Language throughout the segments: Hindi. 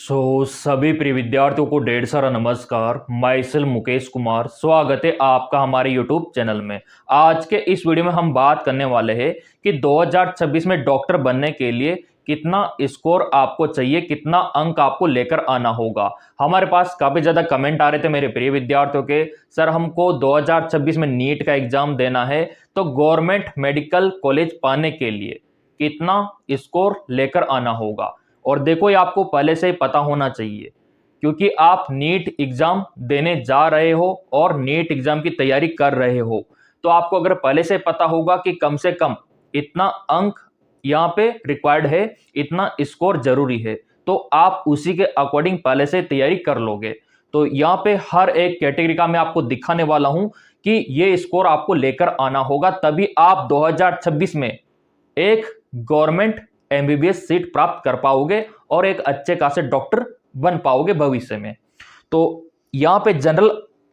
सभी प्रिय विद्यार्थियों को ढेर सारा नमस्कार। मैं सेल्फ मुकेश कुमार, स्वागत है आपका हमारे यूट्यूब चैनल में। आज के इस वीडियो में हम बात करने वाले हैं कि 2026 में डॉक्टर बनने के लिए कितना स्कोर आपको चाहिए, कितना अंक आपको लेकर आना होगा। हमारे पास काफ़ी ज़्यादा कमेंट आ रहे थे मेरे प्रिय विद्यार्थियों के, सर हमको 2026 में नीट का एग्जाम देना है, तो गवर्नमेंट मेडिकल कॉलेज पाने के लिए कितना स्कोर लेकर आना होगा। और देखो, ये आपको पहले से ही पता होना चाहिए, क्योंकि आप नीट एग्जाम देने जा रहे हो और नीट एग्जाम की तैयारी कर रहे हो। तो आपको अगर पहले से पता होगा कि कम से कम इतना अंक यहाँ पे रिक्वायर्ड है, इतना स्कोर जरूरी है, तो आप उसी के अकॉर्डिंग पहले से तैयारी कर लोगे। तो यहाँ पे हर एक कैटेगरी का मैं आपको दिखाने वाला हूं कि ये स्कोर आपको लेकर आना होगा, तभी आप 2026 में एक गवर्नमेंट एमबीबीएस सीट प्राप्त कर पाओगे और एक अच्छे खासे डॉक्टर बन पाओगे भविष्य में। तो यहाँ पे जनरल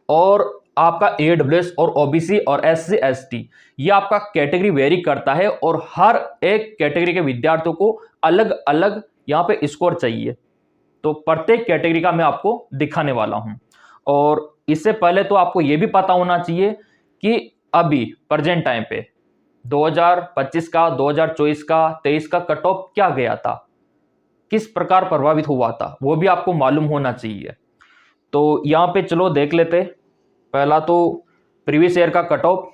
और आपका एडब्ल्यूएस और ओबीसी और एससी एसटी, ये आपका कैटेगरी वेरी करता है और हर एक कैटेगरी के विद्यार्थियों को अलग अलग यहाँ पे स्कोर चाहिए। तो प्रत्येक कैटेगरी का मैं आपको दिखाने वाला हूं। और इससे पहले तो आपको यह भी पता होना चाहिए कि अभी प्रेजेंट टाइम पे 2025 का, 2024 का, 23 का कट ऑफ क्या गया था, किस प्रकार प्रभावित हुआ था, वो भी आपको मालूम होना चाहिए। तो यहाँ पे चलो देख लेते। पहला तो प्रीवियस ईयर का कट ऑफ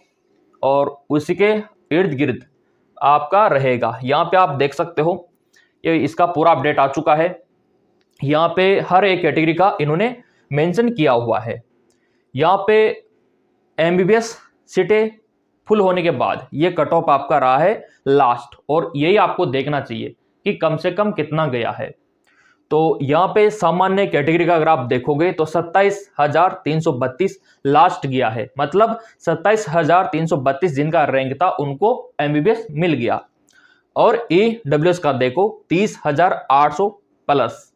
और उसी के इर्द गिर्द आपका रहेगा। यहाँ पे आप देख सकते हो, ये इसका पूरा अपडेट आ चुका है। यहाँ पे हर एक कैटेगरी का इन्होंने मेंशन किया हुआ है। यहाँ पे एमबीबीएस सीटें फुल होने के बाद ये कट ऑफ आपका रहा है लास्ट, और यही आपको देखना चाहिए कि कम से कम कितना गया है। तो यहाँ पे सामान्य कैटेगरी का अगर आप देखोगे तो 27,332 लास्ट गया है, मतलब 27,332 जिनका रैंक था उनको एमबीबीएस मिल गया। और ईडब्ल्यूएस का देखो 30,800 प्लस,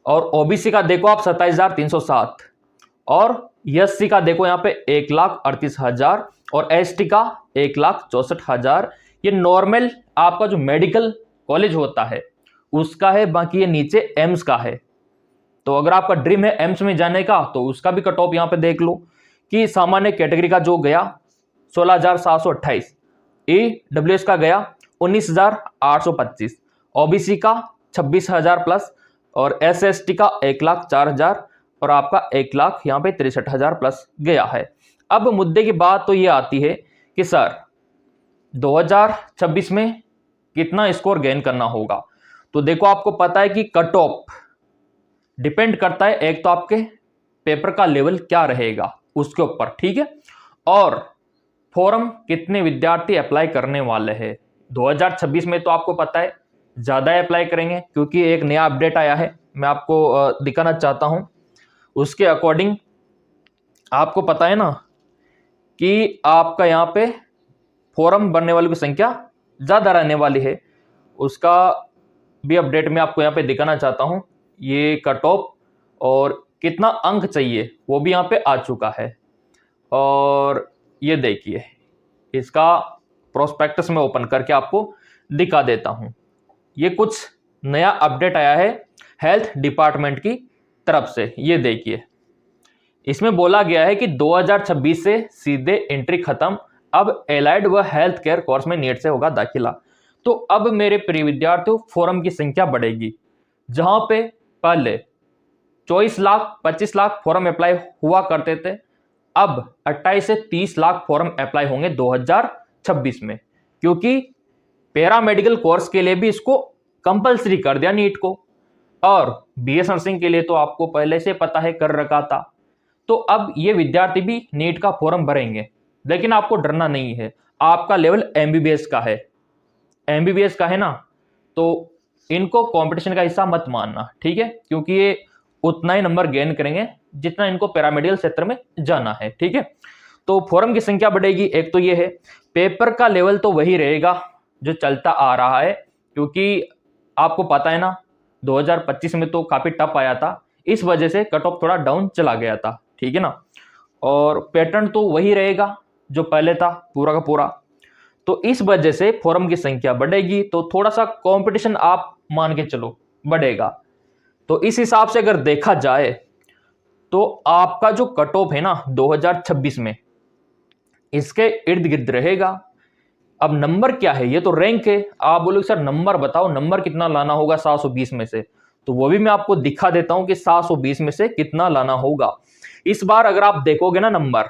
और ओबीसी का देखो आप 27,307, और एससी का देखो यहाँ पे 1,38,000 और एसटी का 1,64,000। ये नॉर्मल आपका जो मेडिकल कॉलेज होता है उसका है, बाकी ये नीचे एम्स का है। तो अगर आपका ड्रीम है एम्स में जाने का तो उसका भी कट ऑफ यहाँ पे देख लो कि सामान्य कैटेगरी का जो गया 16,728, ईडब्ल्यूएस का गया 19,825, ओबीसी का 26,000 प्लस, और एसएसटी का 1,04,000, और आपका 1,00,000 यहाँ पे 63,000 प्लस गया है। अब मुद्दे की बात तो ये आती है कि सर 2026 में कितना स्कोर गेन करना होगा। तो देखो, आपको पता है कि कट ऑफ डिपेंड करता है एक तो आपके पेपर का लेवल क्या रहेगा उसके ऊपर, ठीक है, और फॉर्म कितने विद्यार्थी अप्लाई करने वाले हैं। 2026 में तो आपको पता है ज्यादा अप्लाई करेंगे, क्योंकि एक नया अपडेट आया है, मैं आपको दिखाना चाहता हूं। उसके अकॉर्डिंग आपको पता है ना कि आपका यहाँ पे फॉर्म भरने वालों की संख्या ज़्यादा रहने वाली है। उसका भी अपडेट मैं आपको यहाँ पे दिखाना चाहता हूँ। ये कट ऑफ और कितना अंक चाहिए वो भी यहाँ पे आ चुका है। और ये देखिए, इसका प्रोस्पेक्टस में ओपन करके आपको दिखा देता हूँ। ये कुछ नया अपडेट आया है हेल्थ डिपार्टमेंट की तरफ से। ये देखिए, इसमें बोला गया है कि 2026 से सीधे एंट्री खत्म, अब एलाइड व हेल्थ केयर कोर्स में नीट से होगा दाखिला। तो अब मेरे प्रिय विद्यार्थियों, फॉर्म की संख्या बढ़ेगी। जहां पे पहले 24 लाख 25 लाख फॉर्म अप्लाई हुआ करते थे, अब 28 से 30 लाख फॉर्म अप्लाई होंगे 2026 में, क्योंकि पैरामेडिकल कोर्स के लिए भी इसको कंपलसरी कर दिया नीट को, और बीएस नर्सिंग के लिए तो आपको पहले से पता है कर रखा था। तो अब ये विद्यार्थी भी नीट का फॉर्म भरेंगे, लेकिन आपको डरना नहीं है। आपका लेवल एमबीबीएस का है, एमबीबीएस का है ना, तो इनको कंपटीशन का हिस्सा मत मानना, ठीक है, क्योंकि ये उतना ही नंबर गेन करेंगे जितना इनको पैरामेडिकल क्षेत्र में जाना है, ठीक है। तो फॉर्म की संख्या बढ़ेगी, एक तो ये है। पेपर का लेवल तो वही रहेगा जो चलता आ रहा है, क्योंकि आपको पता है ना 2025 में तो काफी टफ आया था, इस वजह से कट ऑफ थोड़ा डाउन चला गया था, ठीक है ना। और पैटर्न तो वही रहेगा जो पहले था पूरा का पूरा। तो इस वजह से फॉर्म की संख्या बढ़ेगी, तो थोड़ा सा कंपटीशन आप मान के चलो बढ़ेगा। तो इस हिसाब से अगर देखा जाए तो आपका जो कट ऑफ है ना 2026 में, इसके इर्द गिर्द रहेगा। अब नंबर क्या है, ये तो रैंक है। आप बोलोगे सर नंबर बताओ, नंबर कितना लाना होगा 720 में से, तो वो भी मैं आपको दिखा देता हूं कि 720 में से कितना लाना होगा। इस बार अगर आप देखोगे ना नंबर,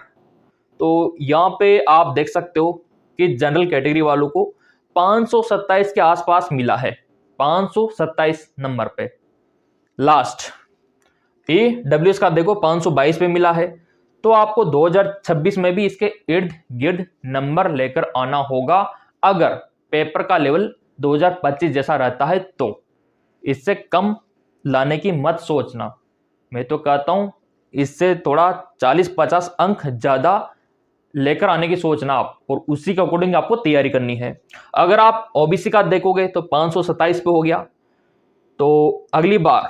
तो यहां पे आप देख सकते हो कि जनरल कैटेगरी वालों को 527 के आसपास मिला है, 527 नंबर पे लास्ट। ईडब्ल्यूएस का देखो 522 पे मिला है। तो आपको 2026 में भी इसके इर्द गिर्द नंबर लेकर आना होगा, अगर पेपर का लेवल 2025 जैसा रहता है तो। इससे कम लाने की मत सोचना, मैं तो कहता हूं इससे थोड़ा 40-50 अंक ज्यादा लेकर आने की सोचना आप, और उसी के अकॉर्डिंग आपको तैयारी करनी है। अगर आप ओबीसी का देखोगे तो 527 पे हो गया, तो अगली बार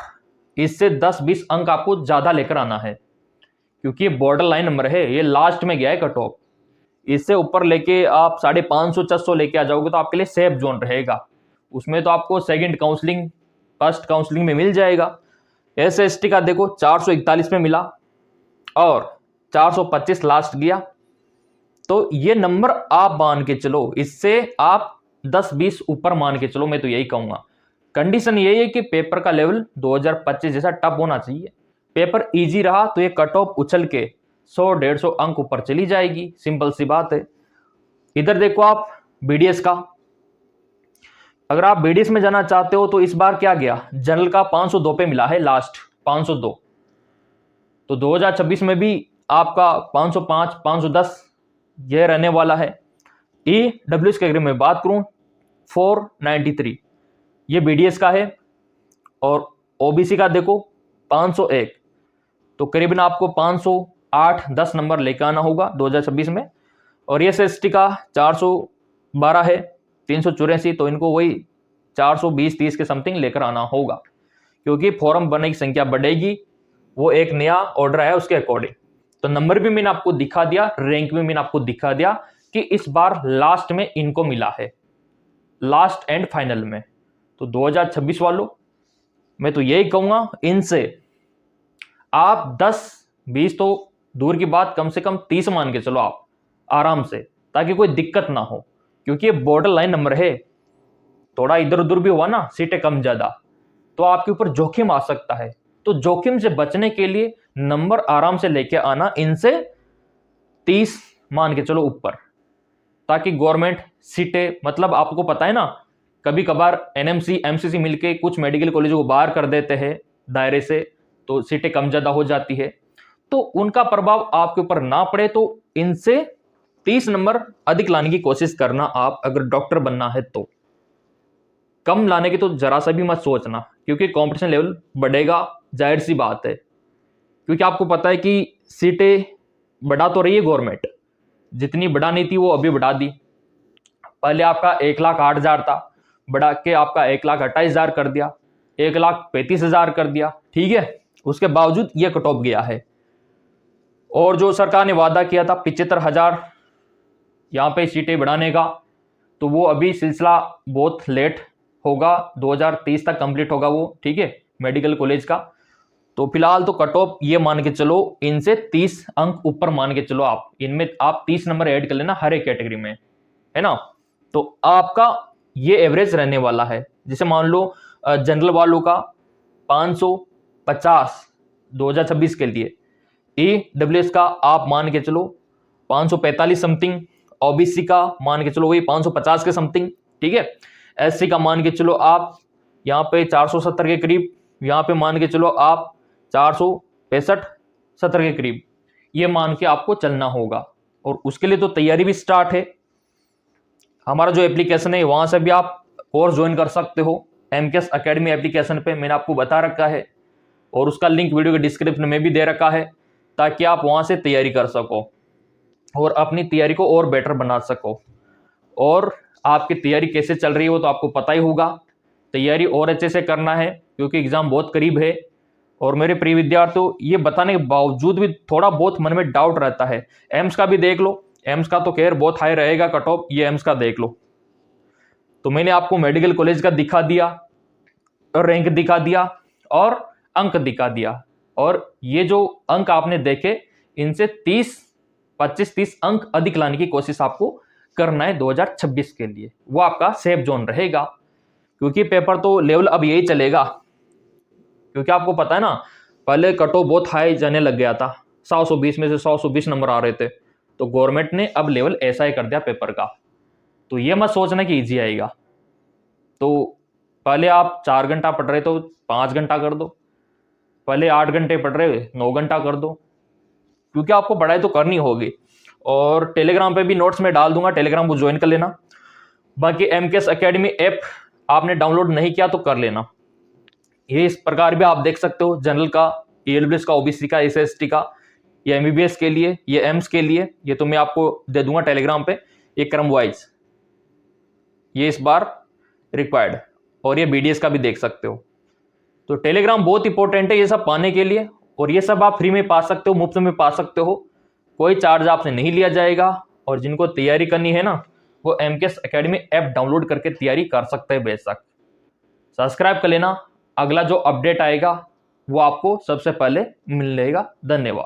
इससे 10-20 अंक आपको ज्यादा लेकर आना है, क्योंकि ये बॉर्डर लाइन नंबर है, ये लास्ट में गया है कट ऑफ। इससे ऊपर लेके आप 550-600 लेके आ जाओगे तो आपके लिए सेफ जोन रहेगा। उसमें तो आपको सेकंड काउंसलिंग, फर्स्ट काउंसलिंग में मिल जाएगा। SC/ST का देखो 441 में मिला और 425 लास्ट गया। तो ये नंबर आप मान के चलो, इससे आप 10-20 ऊपर मान के चलो, मैं तो यही कहूंगा। कंडीशन यही है कि पेपर का लेवल 2025 जैसा टफ होना चाहिए। पेपर इजी रहा तो ये कट ऑफ उछल के 100-150 अंक ऊपर चली जाएगी, सिंपल सी बात है। इधर देखो आप बीडीएस का, अगर आप बीडीएस में जाना चाहते हो तो इस बार क्या गया, जनरल का 502 पे मिला है लास्ट, 502। तो 2026 में भी आपका 505, 510 यह रहने वाला है। ईडब्ल्यूएस कैटेगरी में बात करूं 493 ये बीडीएस का है, और ओबीसी का देखो 501। तो करीबन आपको 508-10 नंबर लेकर आना होगा 2026 में। और SC/ST का 412 है, 384, तो इनको वही 420-30 के समथिंग लेकर आना होगा, क्योंकि फॉर्म भरने की संख्या बढ़ेगी, वो एक नया ऑर्डर आया उसके अकॉर्डिंग। तो नंबर भी मैंने आपको दिखा दिया, रैंक भी मैंने आपको दिखा दिया कि इस बार लास्ट में इनको मिला है, लास्ट एंड फाइनल में। तो 2026 वालों मैं तो यही कहूंगा, इनसे आप 10-20 तो दूर की बात, कम से कम 30 मान के चलो आप आराम से, ताकि कोई दिक्कत ना हो, क्योंकि ये बॉर्डर लाइन नंबर है। थोड़ा इधर उधर भी हुआ ना, सीटें कम ज्यादा, तो आपके ऊपर जोखिम आ सकता है। तो जोखिम से बचने के लिए नंबर आराम से लेके आना, इनसे 30 मान के चलो ऊपर, ताकि गवर्नमेंट सीटें, मतलब आपको पता है ना, कभी कभार एनएमसी एमसीसी मिलके कुछ मेडिकल कॉलेजों को बाहर कर देते हैं दायरे से, तो सीटें कम ज्यादा हो जाती है। तो उनका प्रभाव आपके ऊपर ना पड़े, तो इनसे 30 नंबर अधिक लाने की कोशिश करना आप, अगर डॉक्टर बनना है तो। कम लाने की तो जरा सा भी मत सोचना, क्योंकि कंपटीशन लेवल बढ़ेगा, जाहिर सी बात है। क्योंकि आपको पता है कि सीटें बढ़ा तो रही है गवर्नमेंट, जितनी बढ़ानी थी वो अभी बढ़ा दी। पहले आपका 1,08,000 था, बढ़ा के आपका 1,28,000 कर दिया, 1,35,000 कर दिया, ठीक है। उसके बावजूद ये कट ऑफ गया है। और जो सरकार ने वादा किया था 75,000 यहाँ पे सीटें बढ़ाने का, तो वो अभी सिलसिला बहुत लेट होगा, 2030 तक कंप्लीट होगा वो, ठीक है, मेडिकल कॉलेज का। तो फिलहाल तो कट ऑफ ये मान के चलो, इनसे 30 अंक ऊपर मान के चलो आप, इनमें आप 30 नंबर ऐड कर लेना हर एक कैटेगरी में, है ना। तो आपका ये एवरेज रहने वाला है। जैसे मान लो जनरल वालों का 550 2026 के लिए, ईडब्ल्यूएस का आप मान के चलो 545 समथिंग, ओबीसी का मान के चलो वही 550 के समथिंग, ठीक है। एससी का मान के चलो आप यहाँ पे 470 के करीब, यहाँ पे मान के चलो आप 465-70 के करीब, ये मान के आपको चलना होगा। और उसके लिए तो तैयारी भी स्टार्ट है। हमारा जो एप्लीकेशन है वहां से भी आप कोर्स ज्वाइन कर सकते हो, एमकेएस एकेडमी एप्लीकेशन पे मैंने आपको बता रखा है, और उसका लिंक वीडियो के डिस्क्रिप्शन में भी दे रखा है, ताकि आप वहां से तैयारी कर सको और अपनी तैयारी को और बेटर बना सको। और आपकी तैयारी कैसे चल रही है वो तो आपको पता ही होगा। तैयारी और अच्छे से करना है, क्योंकि एग्जाम बहुत करीब है। और मेरे प्रिय विद्यार्थियों, ये बताने के बावजूद भी थोड़ा बहुत मन में डाउट रहता है। एम्स का भी देख लो, एम्स का तो खैर बहुत हाई रहेगा कट ऑफ, ये एम्स का देख लो। तो मैंने आपको मेडिकल कॉलेज का दिखा दिया और रैंक दिखा दिया, और अंक दिखा दिया, और ये जो अंक आपने देखे इनसे 25-30 अंक अधिक लाने की कोशिश आपको करना है 2026 के लिए। वो आपका सेफ जोन रहेगा, क्योंकि पेपर तो लेवल अब यही चलेगा। क्योंकि आपको पता है ना, पहले कट ऑफ बहुत हाई जाने लग गया था, 100-120 में से 100-120 नंबर आ रहे थे, तो गवर्नमेंट ने अब लेवल ऐसा ही कर दिया पेपर का। तो ये मत सोचना कि इजी आएगा। तो पहले आप 4 घंटा पढ़ रहे तो 5 घंटा कर दो, पहले 8 घंटे पढ़ रहे 9 घंटा कर दो, क्योंकि आपको पढ़ाई तो करनी होगी। और टेलीग्राम पे भी नोट्स में डाल दूंगा, टेलीग्राम को ज्वाइन कर लेना। बाकी एमकेएस एकेडमी ऐप आपने डाउनलोड नहीं किया तो कर लेना। ये इस प्रकार भी आप देख सकते हो, जनरल का, ईडब्ल्यूएस का, ओबीसी का, एसएसटी का, ये एमबीबीएस के लिए, ये एम्स के लिए, ये तो मैं आपको दे दूंगा टेलीग्राम पे, ये क्रम वाइज, ये इस बार रिक्वायर्ड, और ये बीडीएस का भी देख सकते हो। तो टेलीग्राम बहुत इंपॉर्टेंट है ये सब पाने के लिए, और ये सब आप फ्री में पा सकते हो, मुफ्त में पा सकते हो, कोई चार्ज आपसे नहीं लिया जाएगा। और जिनको तैयारी करनी है ना, वो एमकेएस एकेडमी ऐप डाउनलोड करके तैयारी कर सकते हैं बेशक। सब्सक्राइब कर लेना, अगला जो अपडेट आएगा वो आपको सबसे पहले मिलेगा। धन्यवाद।